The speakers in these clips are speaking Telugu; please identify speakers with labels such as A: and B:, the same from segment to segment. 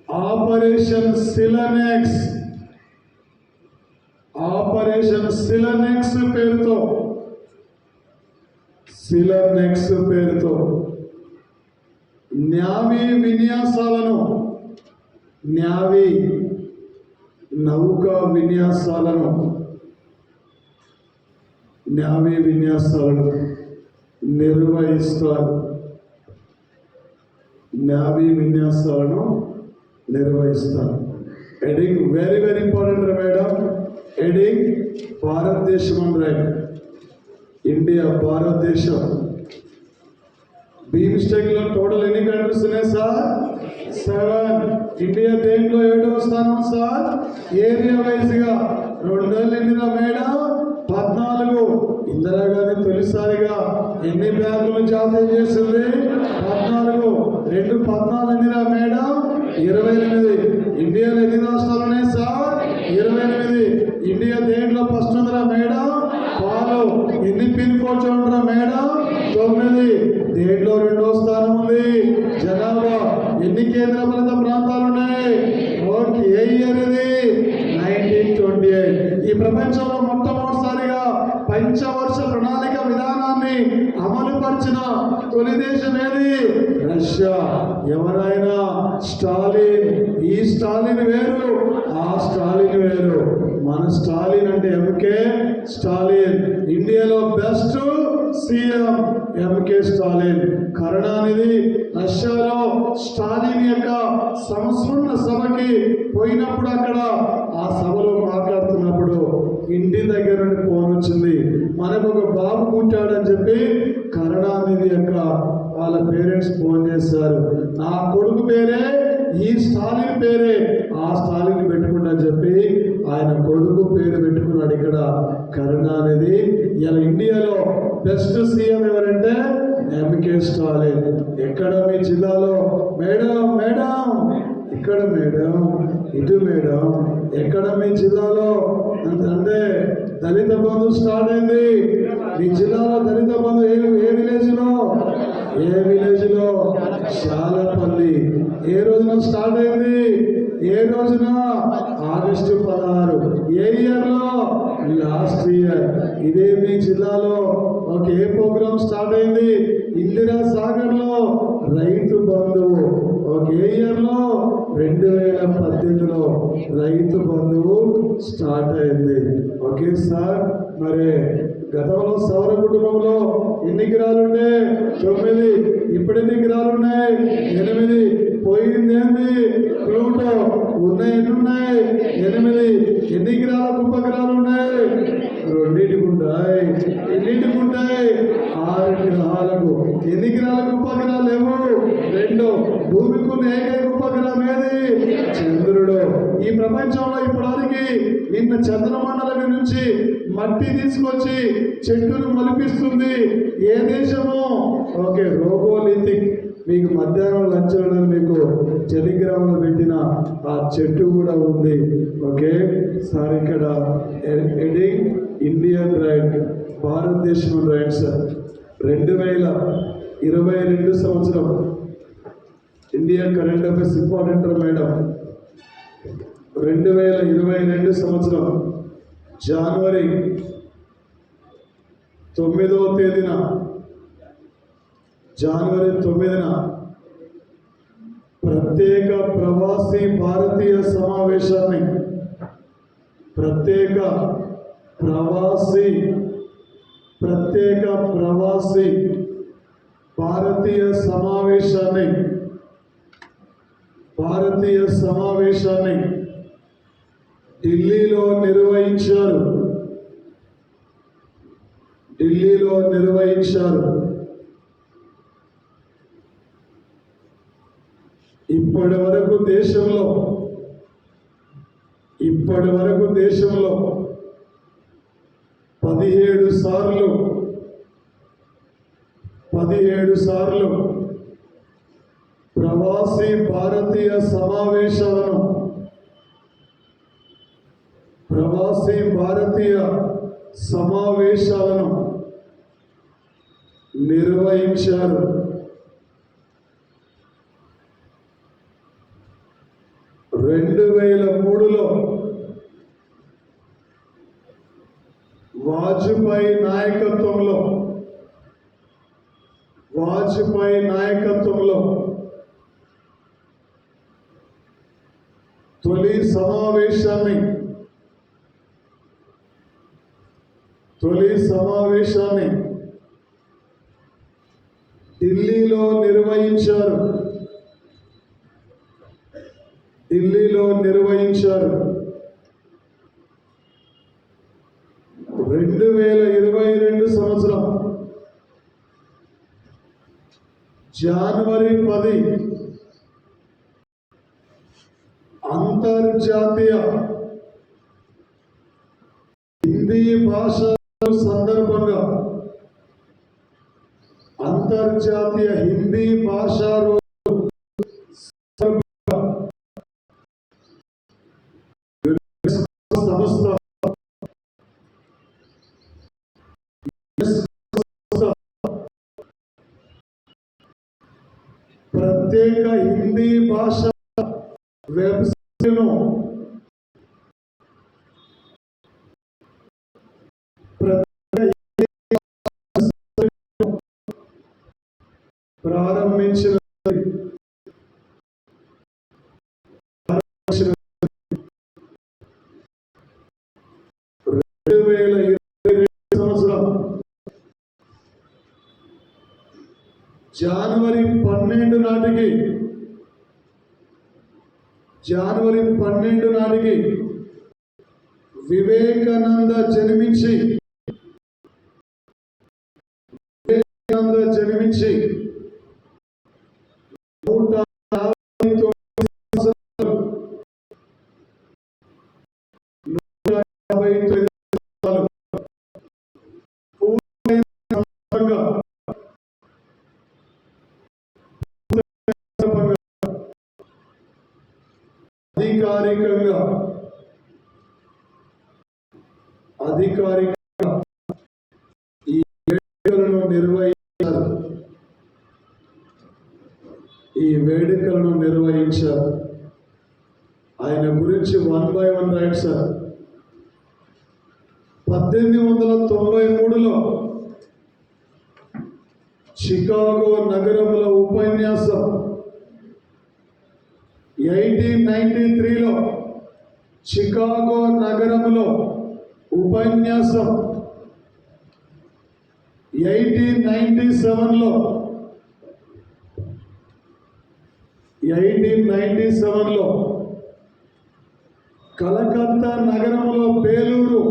A: ఆపరేషన్ సిలనెక్స్, ఆపరేషన్ సిలనెక్స్ పేరుతో, సిలనెక్స్ పేరుతో న్యావీ విన్యాసాలను, న్యావీ నౌకా విన్యాసాలను, న్యావీ విన్యాసాలను నిర్వహిస్తారు. న్యావీ విన్యాసాలను నిర్వహిస్తారు. Heading very very important madam. Heading భారతదేశం అని రైట్. ఇండియా భారతదేశం. బీ మిస్టేక్ లో టోటల్ ఎన్ని కంట్రీస్ ఉన్నాయి సార్? 7. ఇండియా దేంట్లో 7వ స్థానం సార్. ఏరియా వైజ్ గా 2 ఎన్నిరా మేడం? 14. ఇందిరాగాంధీ తొలిసారిగా ఎన్ని బ్యాంకులు జాతీయం చేసింది? 14. 14 ఎన్నిరా మేడం? 28. ఇండియాలో ఎన్ని రాష్ట్రాలు ఉన్నాయి సార్? 28. ఇండియా దేంట్లో ఫస్ట్ ఉందిరా మేడం? పాలు. ఎన్ని పిన్ కోడ్స్ ఉండరా మేడం? 9. దేంట్లో 2వ స్థానం ఉంది? జనాభా. ఎన్ని కేంద్రపాలిత ప్రాంతాలు ఉన్నాయి? ఓకే. ఏ ఇయర్ ఇది? 1928. ఈ ప్రపంచంలో మొట్టమొదటిసారిగా పంచవర్ష ప్రణాళిక విధానాన్ని అమలు పరిచిన తొలి దేశం ఏది? రష్యా. ఎవరైనా స్టాలిన్. ఈ స్టాలిన్ వేరు, ఆ స్టాలిన్ వేరు. మన స్టాలిన్ అంటే ఎంకే స్టాలిన్. ఇండియాలో best CM M K Stalin. Karunanidhi రష్యాలో స్టాలిన్ యొక్క సంస్మరణ సభకి పోయినప్పుడు అక్కడ ఆ సభలో మాట్లాడుతున్నప్పుడు ఇంటి దగ్గర నుండి ఫోన్ వచ్చింది. మనకు ఒక బాబు పుట్టాడని చెప్పి కరుణానిధి యొక్క వాళ్ళ పేరెంట్స్ ఫోన్ చేశారు. నా కొడుకు పేరే ఈ స్టాలిన్ పేరే, ఆ స్టాలిన్ పెట్టుకున్నాడని చెప్పి ఆయన కొడుకు పేరు పెట్టుకున్నాడు ఇక్కడ కరుణానిధి. ఇలా ఇండియాలో బెస్ట్ సీఎం ఎవరంటే ఎంకే స్టాలిన్. ఎక్కడ మీ జిల్లాలో మేడం? మేడం ఇక్కడ మేడం, ఇటు మేడం. ఎక్కడ మీ జిల్లాలో అంటే దళిత బంధు స్టార్ట్ అయింది? మీ జిల్లాలో దళిత బంధు ఏ విలేజ్ లో? ఏ విలేజ్ లో? శాలపల్లి. ఏ రోజున స్టార్ట్ అయింది? ఏ రోజున? ఆగస్టు 16. ఏ ఇయర్ లో? Last year. ఇదే మీ జిల్లాలో ఒక ఏ ప్రోగ్రామ్ స్టార్ట్ అయింది? ఇందిరా సాగర్ లో రైతు బంధువు. ఒక ఏ ఇయర్ లో? 2018లో రైతు బంధువు స్టార్ట్ అయింది. Okay sir. మరి గతంలో సౌర కుటుంబంలో ఎన్ని గ్రహాలుండే? 9. ఇప్పుడు ఎన్ని గ్రహాలున్నాయి? 8. పోయింది ఏంది? ప్లూటో. ఉన్నాయి ఎన్ని ఉన్నాయి? 8. ఎన్ని గ్రహాల ఉపగ్రహాలు ఉన్నాయి? 2 ఉంటాయి. ఎన్నింటికి ఉంటాయి? 6 గ్రహాలకు. ఎన్ని గ్రహాలకు ఉపగ్రహాలు లేవు? 2. భూమికి ఉన్న ఏకైక ఉపగ్రహం ఏది? చంద్రుడు. ఈ ప్రపంచంలో ఇప్పటివరకు నిన్న చంద్రమండలం నుంచి మట్టి తీసుకొచ్చి చెట్టును మొలిపిస్తుంది ఏ దేశము? ఓకే. రోగోలిథిక్. మీకు మధ్యాహ్నం లంచ్ మీకు టెలిగ్రామ్లో పెట్టిన ఆ చెట్టు కూడా ఉంది. Okay sir. ఇక్కడ హెడింగ్ ఇండియన్ రైట్, భారతదేశం రైట్ సార్. 2022 సంవత్సరం India current affairs important madam. 2022 సంవత్సరం జనవరి 9వ తేదీన, జనవరి 9న ప్రత్యేక ప్రవాసీ భారతీయ సమావేశాన్ని, ప్రత్యేక ప్రవాసీ భారతీయ సమావేశాన్ని ఢిల్లీలో నిర్వహించారు. ఇప్పటి వరకు దేశంలో 17 సార్లు ప్రవాసీ భారతీయ సమావేశాలను నిర్వహించారు. 2003లో వాజ్పేయి నాయకత్వంలో తొలి సమావేశాన్ని ఢిల్లీలో నిర్వహించారు. 2022 సంవత్సరం జనవరి 10 అంతర్జాతీయ హిందీ భాష సందర్భంగా అంతర్జాతీయ హిందీ భాషా రోజు సంస్థ ప్రత్యేక హిందీ భాష వెబ్సైట్ను ప్రారంభించిన 2022 సంవత్సరం జనవరి 12 నాటికి వివేకానంద జన్మించి 159 అధికారికంగా ఈ వేడుకలను నిర్వహించారు. ఆయన గురించి 1 by 1 రైట్ సార్. 1893లో చికాగో నగరంలో ఉపన్యాసం, 1893లో చికాగో నగరంలో ఉపన్యాసం, 1897లో కలకత్తా నగరంలో బేలూరులో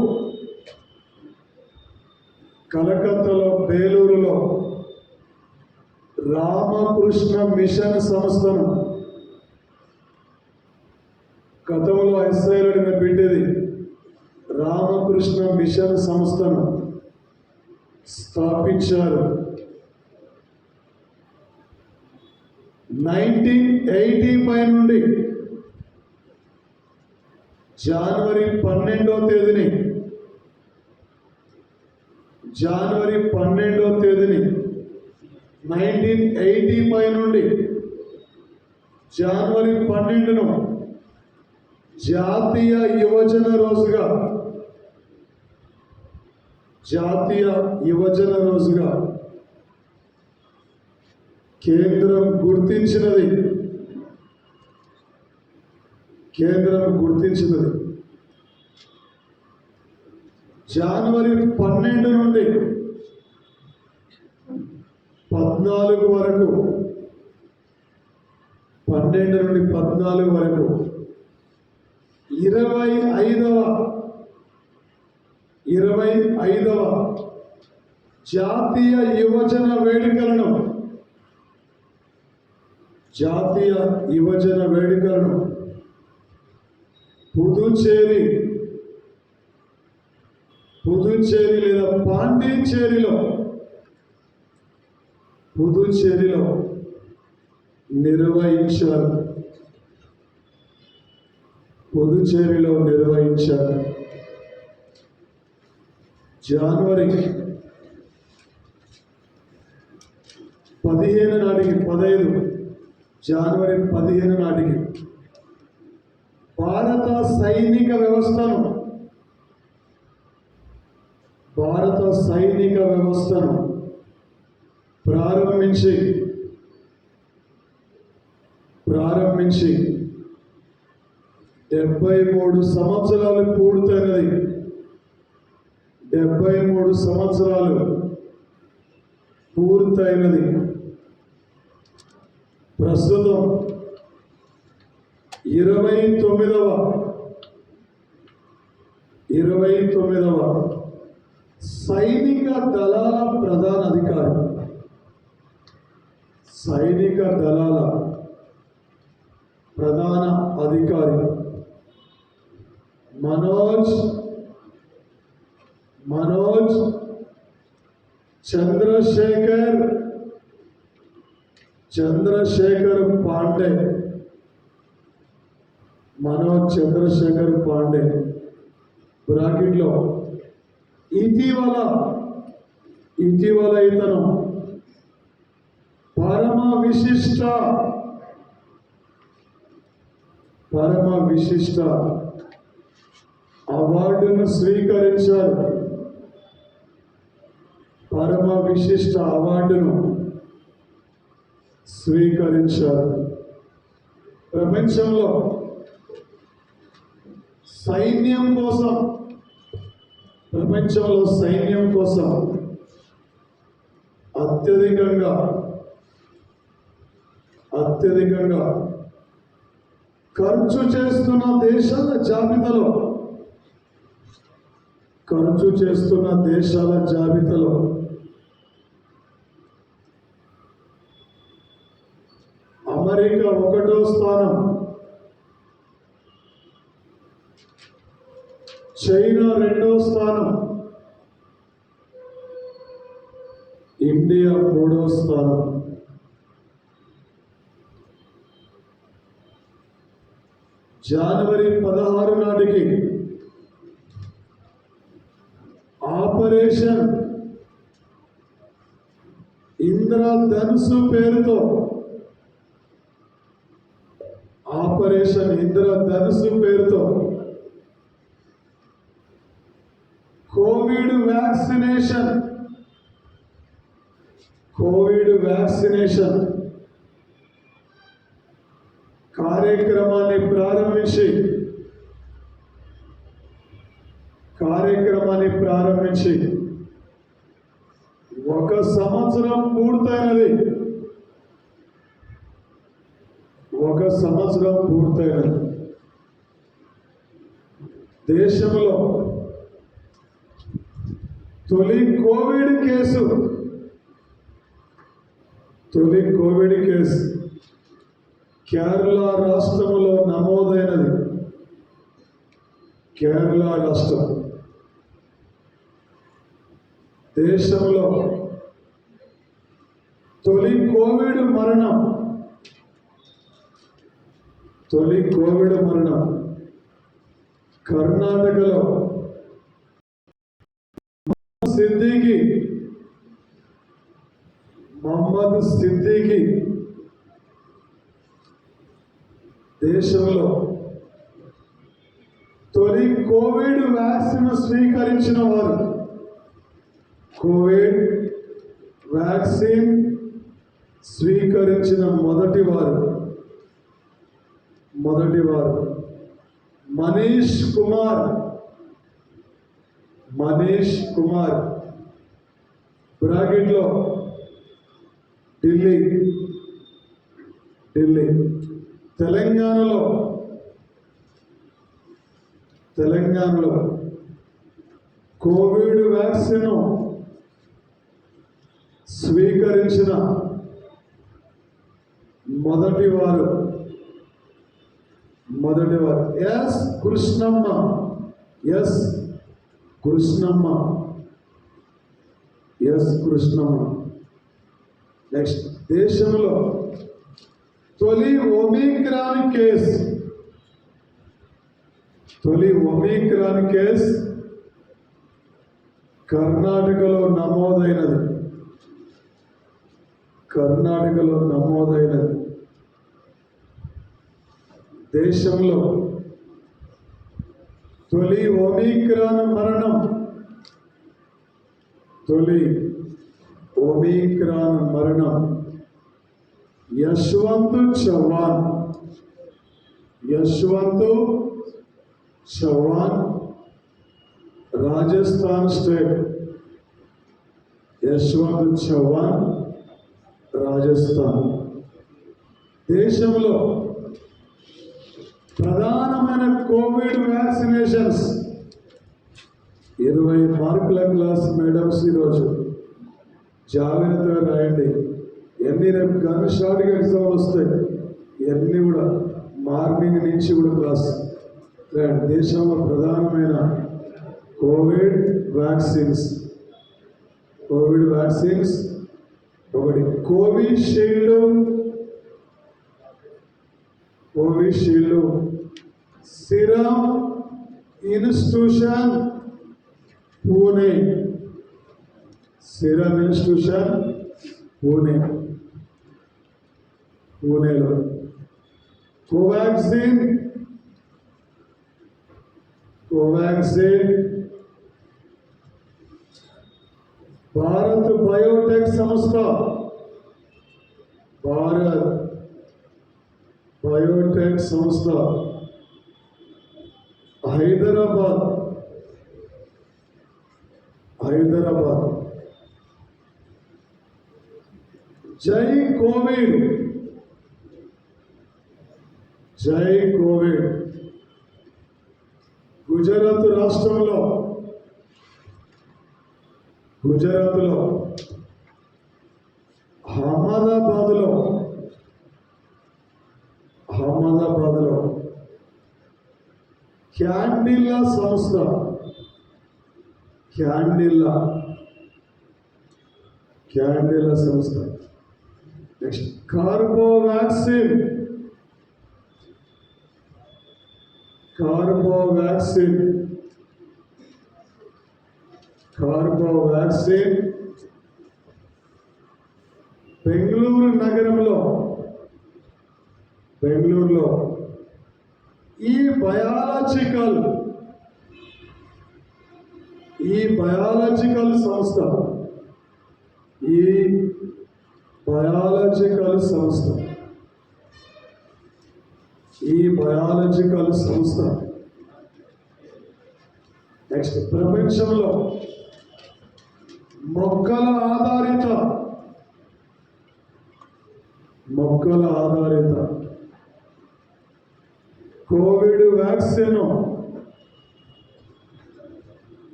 A: రామకృష్ణ మిషన్ సంస్థను, గతంలో ఎస్ఐలను పెట్టేది, రామకృష్ణ మిషన్ సంస్థను స్థాపించారు. 1985 నుండి జనవరి 12వ తేదీని 1985 నుండి జనవరి 12ను జాతీయ యువజన రోజుగా కేంద్రం గుర్తించినది. జనవరి 12 నుండి 14 వరకు 25వ జాతీయ యువజన వేడుకలను పుదుచ్చేరి లేదా పుదుచ్చేరిలో నిర్వహించారు. జనవరి 15 నాటికి భారత సైనిక వ్యవస్థను ప్రారంభించి 73 సంవత్సరాలు పూర్తయినది. 73 సంవత్సరాలు పూర్తయినది. ప్రస్తుతం 29వ సైనిక దళాల ప్రధాన అధికారి. సైనిక దళాల ప్రధాన అధికారి మనోజ్ చంద్రశేఖర్ పాండే. మనోజ్ చంద్రశేఖర్ పాండే బ్రాకెట్లో ఇటీవల ఇతను పరమ విశిష్ట అవార్డును స్వీకరించారు. పరమ విశిష్ట అవార్డును స్వీకరించారు. ప్రపంచంలో సైన్యం కోసం అత్యధికంగా ఖర్చు చేస్తున్న దేశాల జాబితాలో అమెరికా 1వ స్థానం, చైనా 2వ స్థానం, ఇండియా 3వ స్థానం. జనవరి 16 నాటికి ఆపరేషన్ ఇంద్రధనుసు పేరుతో కోవిడ్ వ్యాక్సినేషన్ కార్యక్రమాన్ని ప్రారంభించి 1 సంవత్సరం పూర్తయినది. దేశంలో తొలి కోవిడ్ కేసు కేరళ రాష్ట్రంలో నమోదైనది. కేరళ రాష్ట్రం. దేశంలో తొలి కోవిడ్ మరణం కర్ణాటకలో మహమ్మద్ సిద్దికి. దేశంలో తొలి కోవిడ్ వ్యాక్సిన్ స్వీకరించిన వారు, కోవిడ్ వ్యాక్సిన్ స్వీకరించిన మొదటి వారు మనీష్ కుమార్ బ్రాకెట్లో ఢిల్లీ. తెలంగాణలో కోవిడ్ వ్యాక్సిన్ స్వీకరించిన మొదటివారు ఎస్ కృష్ణమ్మ. నెక్స్ట్, దేశంలో తొలి ఒమిక్రాన్ కేస్ కర్ణాటకలో నమోదైనది. దేశంలో తొలి ఒమిక్రాన్ మరణం, తొలి ఒమిక్రాన్ మరణం యశ్వంత్ చౌహాన్, యశ్వంత్ చౌహాన్, రాజస్థాన్ స్టేట్. యశ్వంత్ చౌహాన్, రాజస్థాన్. దేశంలో ప్రధానమైన కోవిడ్ వ్యాక్సినేషన్స్ 20 మార్కుల క్లాస్ మేడమ్స్ ఈరోజు జాగ్రత్తగా రాయండి. ఎన్ని రేపు గన్ షార్ట్గా ఎగ్జామ్లు వస్తాయి, ఇవన్నీ కూడా మార్నింగ్ నుంచి కూడా క్లాస్ రాయండి. దేశంలో ప్రధానమైన కోవిడ్ వ్యాక్సిన్స్, కోవిడ్ వ్యాక్సిన్స్ ఒకటి Covishield, Covishield, serum institution Pune, serum institution Pune, పూణేలో. కోవాక్సిన్, కోవాక్సిన్ భారత్ బయోటెక్ సంస్థ, భారత్ బయోటెక్ సంస్థ హైదరాబాద్, హైదరాబాద్. జై కోవిడ్, జై కోవిడ్. గుజరాత్ రాష్ట్రంలో, గుజరాత్లో అహ్మదాబాద్లో, అహ్మదాబాద్లో క్యాండిల్లా సంస్థ, క్యాండిల్లా, క్యాండిల్లా సంస్థ. నెక్స్ట్ కార్బోవాక్సిన్, కార్బోవాక్సిన్, కార్బోవాక్సిన్ బెంగళూరు నగరంలో, బెంగళూరులో ఈ బయాలజికల్, ఈ బయాలజికల్ సంస్థ, ఈ బయాలజికల్ సంస్థ, ఈ బయాలజికల్ సంస్థ. నెక్స్ట్ ప్రపంచంలో మొక్కల ఆధారిత, మొక్కల ఆధారిత కోవిడ్ వ్యాక్సిన్,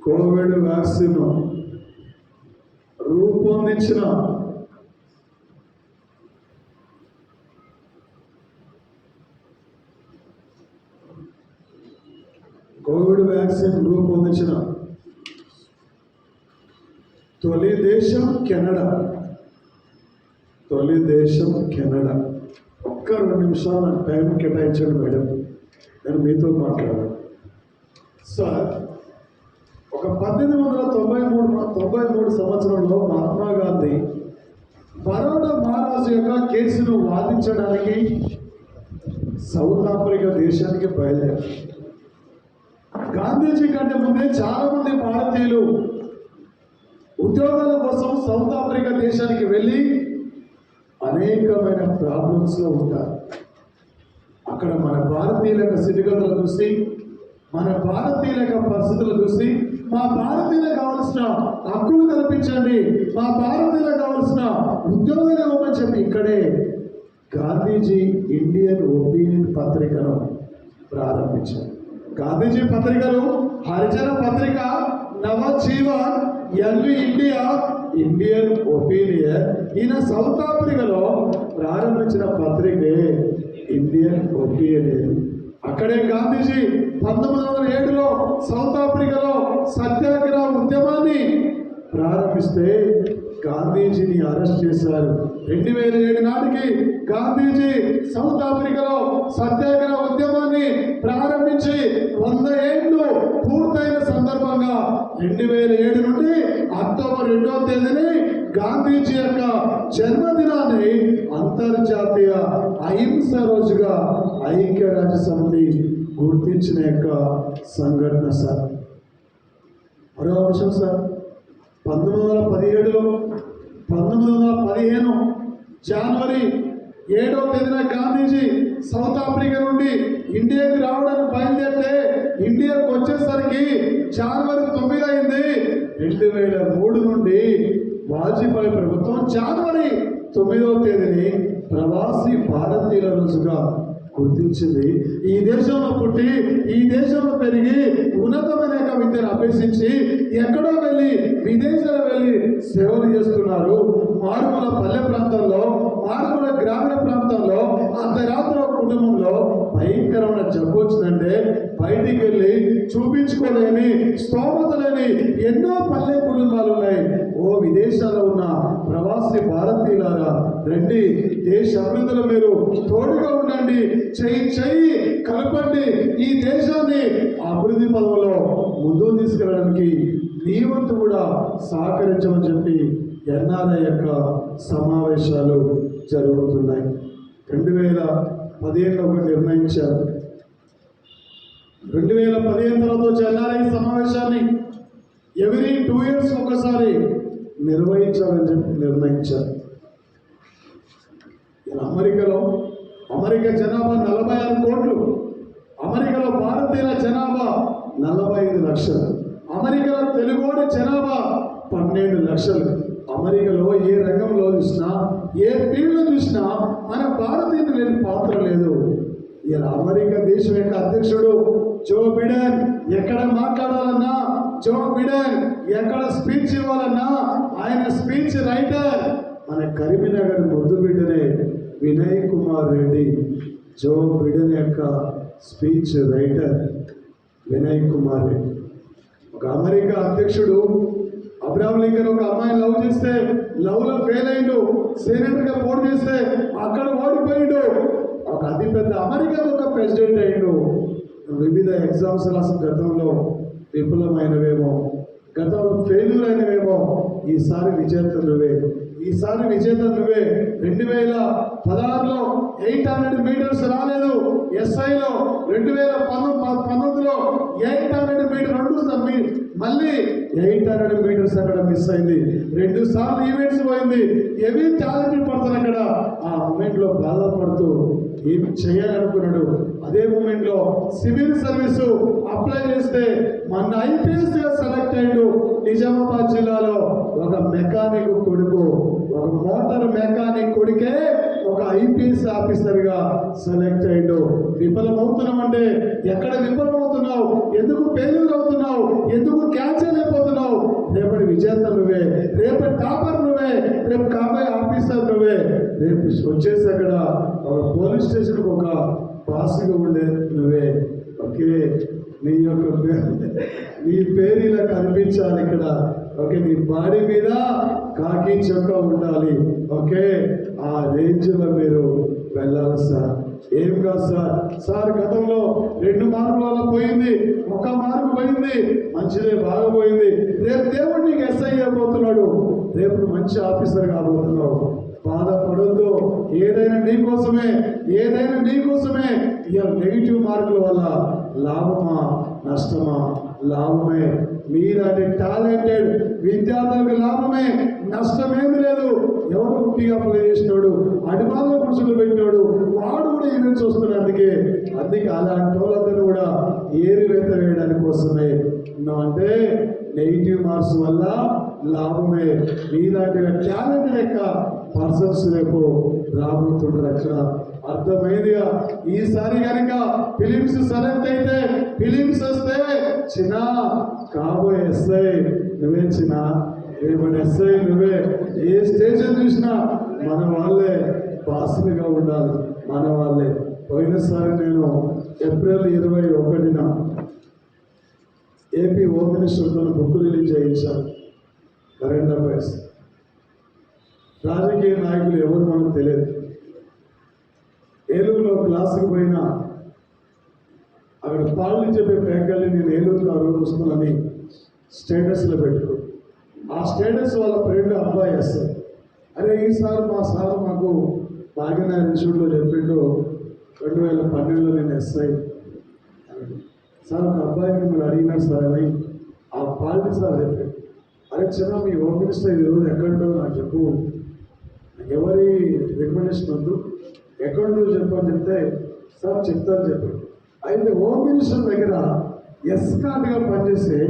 A: కోవిడ్ వ్యాక్సిన్ రూపొందించిన కోవిడ్ వ్యాక్సిన్ రూపొందించిన తొలి దేశం కెనడా, తొలి దేశం కెనడా. ఒక్క 2 నిమిషాలు నాకు టైం కేటాయించండి మేడం, నేను మీతో మాట్లాడాను. సార్, ఒక 1893 సంవత్సరంలో మహాత్మా గాంధీ బరోడా మహారాజు యొక్క కేసును వాదించడానికి సౌత్ ఆఫ్రికా దేశానికి బయలుదేరారు. గాంధీజీ కంటే ముందే చాలా మంది భారతీయులు ఉద్యోగాల కోసం సౌత్ ఆఫ్రికా దేశానికి వెళ్ళి అనేకమైన ప్రాబ్లమ్స్లో ఉంటారు. అక్కడ మన భారతీయుల యొక్క స్థితిగతులు చూసి, మన భారతీయుల యొక్క పరిస్థితులు చూసి, మా భారతీయులకు కావాల్సిన హక్కులు కల్పించండి, మా భారతీయులకు కావాల్సిన ఉద్యోగాలు ఇవ్వమని చెప్పి ఇక్కడే గాంధీజీ ఇండియన్ ఒపీనియన్ పత్రికను ప్రారంభించారు. గాంధీజీ పత్రికలు హరిజన పత్రిక, నవజీవన్, ఎల్వి ఇండియా, ఇండియన్ ఒపీనియన్. ఈయన సౌత్ ఆఫ్రికాలో ప్రారంభించిన పత్రికే ఇండియన్ ఒపీనియన్. అక్కడే గాంధీజీ 1907లో సౌత్ ఆఫ్రికాలో సత్యాగ్రహ ఉద్యమాన్ని ప్రారంభిస్తే గాంధీజీని అరెస్ట్ చేశారు. 2007 నాటికి గాంధీజీ సౌత్ ఆఫ్రికాలో సత్యాగ్రహ ఉద్యమాన్ని ఉద్యమాన్ని ప్రారంభించి 100 ఏళ్ళు పూర్తయిన సందర్భంగా 2007 నుండి అక్టోబర్ 2వ తేదీని గాంధీజీ యొక్క జన్మదినాన్ని అంతర్జాతీయ అహింస రోజుగా ఐక్యరాజ్య సమితి గుర్తించిన యొక్క సంఘటన సార్. మరో అంశం సార్, 1915 జనవరి 7వ తేదీన గాంధీజీ సౌత్ ఆఫ్రికా నుండి ఇండియాకి రావడానికి బయలుదేరితే ఇండియాకు వచ్చేసరికి జనవరి 9 అయింది. 2003 నుండి వాజ్పేయి ప్రభుత్వం జనవరి 9వ తేదీని ప్రవాసీ భారతీయుల రోజుగా గుర్తించింది. ఈ దేశంలో పుట్టి ఈ దేశంలో పెరిగి ఉన్నతమైన విద్యను అభ్యసించి ఎక్కడో వెళ్ళి విదేశాలు వెళ్ళి సేవలు చేస్తున్నారు. మారుమూల పల్లె ప్రాంతాల్లో, మారుమూల గ్రామీణ ప్రాంతాల్లో అర్ధరాత్రి కుటుంబంలో భయంకరమైన జబ్బు వచ్చిందంటే బయటికి వెళ్ళి చూపించుకోలేని స్తోమత లేని ఎన్నో పల్లె కుటుంబాలు ఉన్నాయి. ఓ విదేశాల్లో ఉన్న ప్రవాసీ భారతీయులారా, రండి, దేశ అభివృద్ధిలో మీరు తోడుగా ఉండండి, చెయ్యి కలపండి, ఈ దేశాన్ని అభివృద్ధి పదంలో ముందుకు తీసుకెళ్ళడానికి నీ వంతు కూడా సహకరించమని చెప్పి ఎన్ఆర్ఐ యొక్క సమావేశాలు జరుగుతున్నాయి. 2015 ఒకటి నిర్ణయించారు. 2015 తర్వాత ఎన్ఆర్ఐ సమావేశాన్ని ఎవ్రీ 2 years ఒకసారి నిర్వహించాలని చెప్పి నిర్ణయించారు. అమెరికా జనాభా 46 కోట్లు, అమెరికాలో భారతీయుల జనాభా 45 లక్షలు, అమెరికాలో తెలుగోడి జనాభా 12 లక్షలు. అమెరికాలో ఏ రంగంలో చూసినా, ఏ ఫీల్డ్లో చూసినా మన భారతీయులు లేని పాత్ర లేదు. ఇలా అమెరికా దేశం యొక్క అధ్యక్షుడు జో బిడెన్ ఎక్కడ మాట్లాడాలన్నా, జో బిడెన్ ఎక్కడ స్పీచ్ ఇవ్వాలన్నా, ఆయన స్పీచ్ రైటర్ మన కరీంనగర్ ముద్దు బిడ్డనే వినయ్ కుమార్ రెడ్డి. జో బిడెన్ యొక్క స్పీచ్ రైటర్ వినయ్ కుమార్ రెడ్డి. ఒక అమెరికా అధ్యక్షుడు అబ్రహాం లింకన్ ఒక అమ్మాయిని లవ్ చేస్తే లవ్లో ఫెయిల్ అయ్యిండు, సెనేటర్గా పోటీ చేస్తే అక్కడ ఓడిపోయిండు. ఒక అతిపెద్ద అమెరికా ఒక ప్రెసిడెంట్ అయ్యిండు. వివిధ ఎగ్జామ్స్ రాసిన గతంలో విఫలమైనవేమో, గతంలో ఫెయిల్యూర్ అయినవేమో, ఈసారి విజేత నువ్వే. 2016లో 800 మీటర్స్ రాలేదు. ఎస్ఐలో 2019లో 800 మీటర్ మళ్ళీ 800 మీటర్స్ అక్కడ మిస్ అయింది. 2 సార్లు ఈవెంట్స్ పోయింది. ఎవీ టాలెంటెడ్ పర్సన్ అక్కడ ఆ మూమెంట్లో బాధపడుతూ ఏం చేయాలనుకున్నాడు. అదే మూమెంట్లో సివిల్ సర్వీసు అప్లై చేస్తే మన IPS గా సెలెక్ట్ అయ్యాడు. నిజామాబాద్ జిల్లాలో ఒక మెకానిక్ కొడుకు, ఒక మోటార్ మెకానిక్ కొడుకే ఒక IPS ఆఫీసర్గా సెలెక్ట్ అయ్యాడు. విఫలమవుతున్నాం అంటే ఎక్కడ విఫలమవుతున్నావు, ఎందుకు ఫెయిల్యూర్ అవుతున్నావు, ఎందుకు క్యాచ్ అయిపోతున్నావు? రేపటి విజేత నువ్వే, రేపటి టాపర్ నువ్వే, రేపు కాబోయే ఆఫీసర్ నువ్వే. రేపు వచ్చేసి అక్కడ ఒక పోలీస్ స్టేషన్కి ఒక బాస్గా ఉండే నువ్వే. ఓకే, నీ పేరు ఇలా కనిపించాలి ఇక్కడ. ఓకే, నీ బాడీ మీద కాకి చొక్కా ఉండాలి. ఓకే, ఆ రేంజ్లో మీరు వెళ్ళాలి సార్. ఏం కాదు సార్ గతంలో 2 మార్కుల వల్ల పోయింది, 1 మార్కు పోయింది, మంచిదే, బాగా పోయింది. రేపు దేవుడు నీకు SI అయిపోతున్నాడు, రేపు మంచి ఆఫీసర్ కాబోతున్నావు. బాధపడద్దు, ఏదైనా నీకోసమే. ఇక నెగిటివ్ మార్కుల వల్ల లాభమా నష్టమా? లాభమే. మీలాంటి టాలెంటెడ్ విద్యార్థులకు లాభమే, నష్టమేమి లేదు. ఎవరు ఉట్టిగా అప్లై చేసినాడు, అడిమాల్లో పురుషులు పెట్టినాడు, వాడు కూడా ఈవెంట్స్ వస్తున్నాడు. అందుకే అలాంటి వాళ్ళందరూ కూడా ఏరువేత వేయడానికి కోసమే ఉన్నామంటే నెగిటివ్ మార్క్స్ వల్ల లాభమే. మీలాంటి టాలెంటెడ్ యొక్క పర్సన్స్ రేపు రాబోతుంటారు. అక్కడ అర్థమైందిగా. ఈసారి కనుక ఫిలిమ్స్ సెలెక్ట్ అయితే, ఫిలిమ్స్ వస్తే చిన్న కాబోయే SI నువ్వే, చిన్న రేపటి SI నువ్వే. ఏ స్టేషన్ చూసినా మన వాళ్ళే బాసులుగా ఉండాలి, మన వాళ్ళే. పోయినసారి నేను ఏప్రిల్ 21న AP హోమ్ మినిస్టర్తో బుక్ రిలీజ్ చేయించాను. Current affairs. రాజకీయ నాయకులు ఎవరు మనకు తెలియదు. ఏలూరులో క్లాసుకి పోయినా పాలు చెప్పే ప్యాంకల్ని నేను ఏలూరులో ఆ రోజు వస్తున్నానని స్టేటస్లో పెట్టుకో. ఆ స్టేటస్ వాళ్ళ ఫ్రెండ్ అబ్బాయి వేస్తారు, అరే ఈసారి మా సార్ మాకు భాగ్యనగర్ ఇన్స్టిట్యూట్లో చెప్పిండు 2012లో నేను ఎస్ఐ సార్, మా అబ్బాయిని మిమ్మల్ని అడిగినారు సార్ అని ఆ పాలిటీ సార్ చెప్పాడు. అరే చిన్న మీ హోమ్ మినిస్టర్ ఈరోజు ఎక్కడుంటో నాకు చెప్పు, ఎవరి రికమెండేషన్ వద్దు, ఎక్కడుంటో చెప్పు అని చెప్తే సార్ చెప్తాను చెప్పాడు. అయితే హోమ్ మినిస్టర్ దగ్గర ఎస్కాట్గా పనిచేసే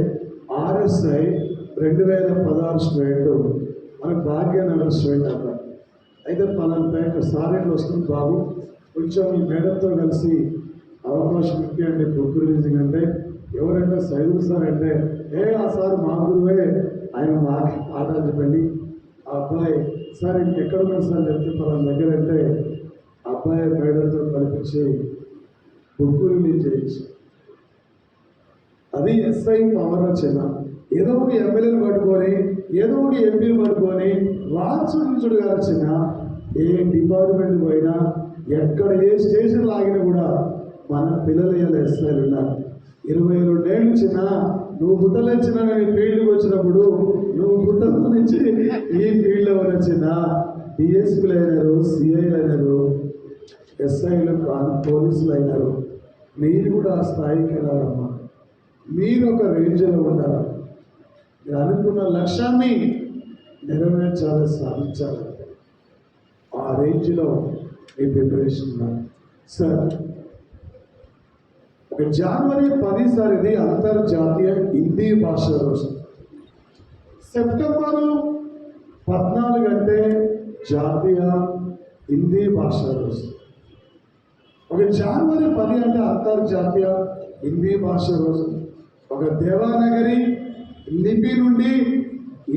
A: ఆర్ఎస్ఐ 2016 స్టూడెంట్ మన భాగ్యనగర్ స్టూడెంట్ అన్నారు. అయితే పలానా బ్యాంక్ సార్ ఇట్లా వస్తుంది బాబు, కొంచెం ఈ మేడంతో కలిసి అవకాశం ఇప్పియండి బుక్ రిలీజింగ్ అంటే, ఎవరంటే సైదుల్ సార్ అంటే, ఆ సార్ మా గురువే, ఆయన మా ఆటలు చెప్పండి. ఆ అబ్బాయి సార్ ఎక్కడ ఉన్నాడు సార్ చెప్తే పలానా దగ్గర అంటే, అబ్బాయి మేడంతో కల్పించి బుక్ రిలీజ్ చేయొచ్చు. అది ఎస్ఐ పవర్ వచ్చిన ఏదో ఒక ఎమ్మెల్యేలు పట్టుకొని ఏదో ఒక ఎంపీలు పట్టుకొని రాజుడు గారు వచ్చిన ఏ డిపార్ట్మెంట్ పోయినా ఎక్కడ ఏ స్టేషన్ లాగినా కూడా మన పిల్లలు ఇలా ఎస్ఐలు ఉన్నారు. 22 ఏళ్ళు వచ్చిన నువ్వు గుట్టలు వచ్చినా నేను ఫీల్డ్కి వచ్చినప్పుడు నువ్వు గుట్టల నుంచి ఈ ఫీల్డ్ ఎవరు వచ్చినా డిఎస్పీలు అయినారు, సిఐలు అయినారు, ఎస్ఐలు పోలీసులు అయినారు. మీరు కూడా ఆ స్థాయికి వెళ్ళాలమ్మా. మీరు ఒక రేంజ్లో ఉండాలి. మీరు అనుకున్న లక్ష్యాన్ని నెరవేర్చాలి, సాధించాలి. ఆ రేంజ్లో మీ ప్రిపరేషన్ ఉండాలి సార్. జనవరి 10 ఇది అంతర్జాతీయ హిందీ భాష రోజు. సెప్టెంబర్ 14 అంటే జాతీయ హిందీ భాష రోజు. జనవరి 10 అంటే అంతర్జాతీయ హిందీ భాష రోజు. ఒక దేవానగరి లిపి నుండి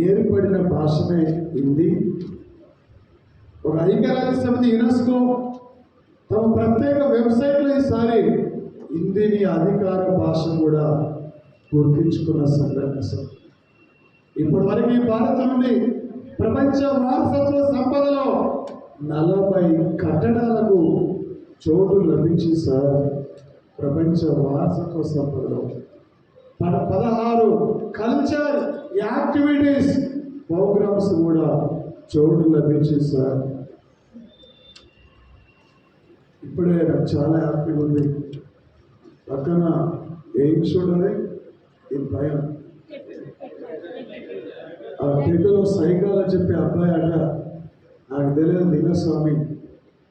A: ఏర్పడిన భాషనే హిందీ. ఒక ఐక్యరాజ్య సమితి యునెస్కో తమ ప్రత్యేక వెబ్సైట్లో ఈసారి హిందీని అధికార భాష కూడా గుర్తించుకున్న సందర్భం. ఇప్పటి వరకు ఈ భారత నుండి ప్రపంచ వారసత్వ సంపదలో 40 కట్టడాలకు చోటు లభించింది సార్. ప్రపంచ వారసత్వ సంపదలో 16 కల్చర్ యాక్టివిటీస్ ప్రోగ్రామ్స్ కూడా చోటు లభించింది సార్. ఇప్పుడే నాకు చాలా హ్యాపీగా ఉంది. పక్కన ఏం చూడాలి, దీని పైన ఆ టెట్లో సైకాలో చెప్పే అబ్బాయి అట, నాకు తెలియదు లింగస్వామి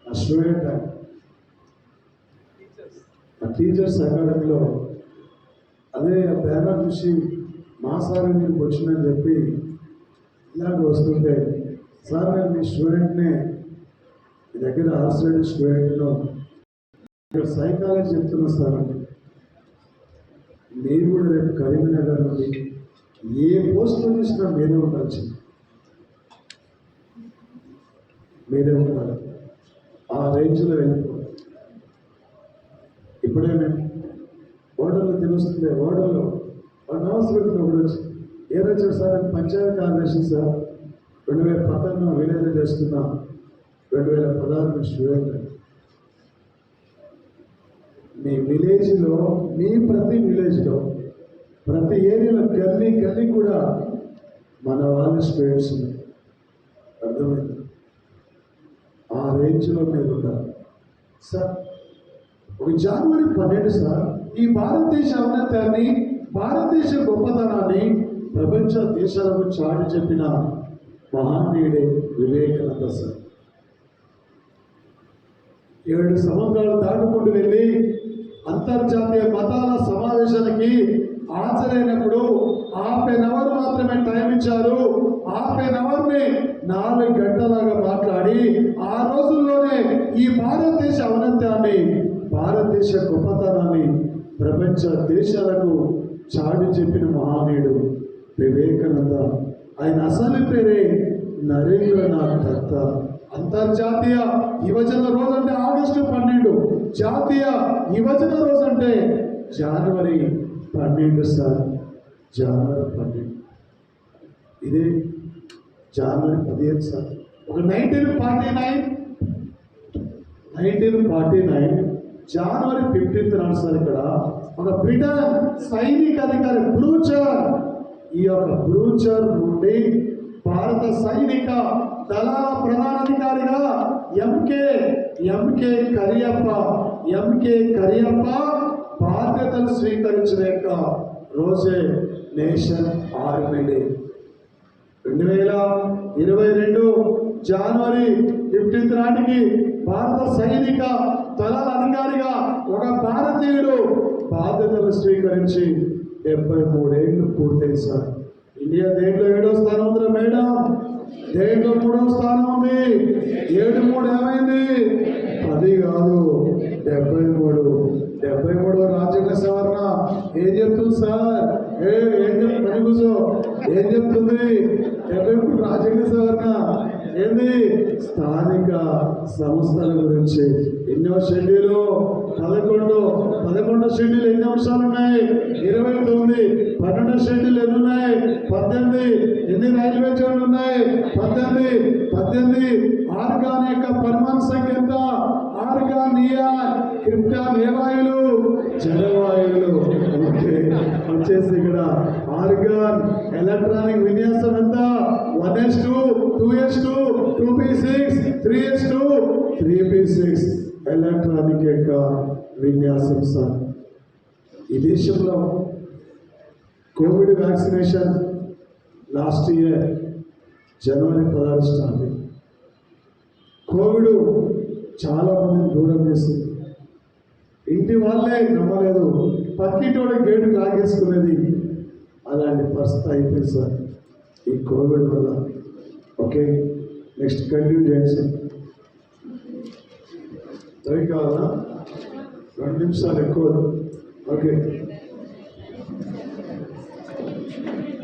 A: ఆ స్టూడెంట్, ఆ టీచర్స్ అకాడమీలో అదే బ్యానర్ చూసి మా సార్ మీకు వచ్చిందని చెప్పి ఇలాగ వస్తుంటే, సార్ నేను మీ స్టూడెంట్నే, మీ దగ్గర ఆల్సైడ్ స్టూడెంట్ను ఇక్కడ సైకాలజీ చెప్తున్నా సార్ అంటే, మీరు కూడా రేపు కరీంనగర్ నుండి ఏ పోస్ట్లో చూసినా మీరే ఉండాల్సి, మీరే ఉండాలి. ఆ రేంజ్లో వెళ్ళిపోవాలి. ఇప్పుడే మేము ఓటర్లు తెలుస్తుంది, ఓటర్లు నమస్కారం ఒకటి వచ్చి ఏ రోజు సార్ పంచాయతీ కార్యదర్శి సార్ 2019 విలేజ్ చేస్తున్నా, 2016 స్టూడెంట్. మీ విలేజ్లో, మీ ప్రతి విలేజ్లో, ప్రతి ఏరియాలో గల్లీ గల్లీ కూడా మన వాళ్ళ స్టూడెంట్స్ అర్థమైంది. ఆ రేంజ్లో మీరు ఉండాలి సార్. జనవరి 12 సార్, ఈ భారతదేశ ఔన్నత్యాన్ని, భారతదేశ గొప్పతనాన్ని ప్రపంచ దేశాలకు చాటి చెప్పిన మహానీయుడే వివేకానంద సార్. 7 సంవత్సరాలు దాటుకుంటూ వెళ్ళి అంతర్జాతీయ మతాల సమావేశానికి హాజరైనప్పుడు ½ అవర్ మాత్రమే టైం ఇచ్చారు. ½ అవర్ని 4 గంటలాగా మాట్లాడి ఆ రోజుల్లోనే ఈ భారతదేశ ఔన్నత్యాన్ని, భారతదేశ గొప్పతనాన్ని ప్రపంచ దేశాలకు చాటి చెప్పిన మహానీయుడు వివేకానంద. ఆయన అసలు పేరే నరేంద్రనాథ్ దత్త. అంతర్జాతీయ యువజన రోజు అంటే ఆగస్టు 12, జాతీయ యువజన రోజు అంటే జనవరి 12 సార్. జనవరి 12 ఇదే జనవరి 15 సార్. 1949 జనవరి 15th నాడు సార్ ఇక్కడ ఒక బ్రిటన్ సైనిక అధికారి బ్రూచర్, ఈ యొక్క బ్రూచర్ నుండి భారత సైనిక దళాల ప్రధానాధికారిగా ఎంకే కరియప్ప బాధ్యతలు స్వీకరించిన యొక్క రోజే నేషన్ ఆర్మీ డే. 2022 జనవరి 15th నాటికి భారత సైనిక దళాల అధికారిగా ఒక భారతీయుడు బాధ్యతలు స్వీకరించి 73 ఏళ్ళు పూర్తయింది సార్. ఇండియా దేంట్లో 7వ స్థానం ఉంది మేడం, దేంట్లో 3వ స్థానం ఉంది. 73 ఏమైంది? 10 కాదు, 73 రాజ్యాంగ సవరణ ఏం చెప్తుంది సార్? ఏం చెప్తుంది? కూర్చో. ఏం చెప్తుంది? 73 రాజ్యాంగ సవరణ ఏంది? స్థానిక సంస్థల గురించి. ఎన్నో షెడ్యూలు? 11 షెడ్యూల్. ఎన్ని అంశాలు ఉన్నాయి? 29. 12 షెడ్యూల్ ఎన్ని ఉన్నాయి? 18. ఎన్ని రైల్వే జోన్లు ఉన్నాయి? 18. ఆర్గాన్ యొక్క పరిమాణ సంఖ్య ఎంత? ఆర్గాన్, నియాన్, క్రిప్టాన్ ఏ వాయువులు? జలవాయువులు. వచ్చేసి ఇక్కడ ఆర్గాన్ ఎలక్ట్రానిక్ విన్యాసం ఎంత? 1s2, 2s2, 2p6, 3s2, 3p6 electronic యొక్క విన్యాసం సార్. ఈ దేశంలో కోవిడ్ వ్యాక్సినేషన్ లాస్ట్ ఇయర్ జనవరి 16 స్టార్ట్ అయింది. కోవిడ్ చాలా మందిని దూరం చేసింది. ఇంటి వాళ్ళే నమ్మలేదు, పక్కింటోడ గేటు లాగేసుకునేది. అలాంటి పరిస్థితి అయిపోయింది సార్ ఈ కోవిడ్ వల్ల. ఓకే, నెక్స్ట్ కంటిన్యూ చేయండి సార్. కావాలా? 2 నిమిషాలు ఎక్కువ. ఓకే.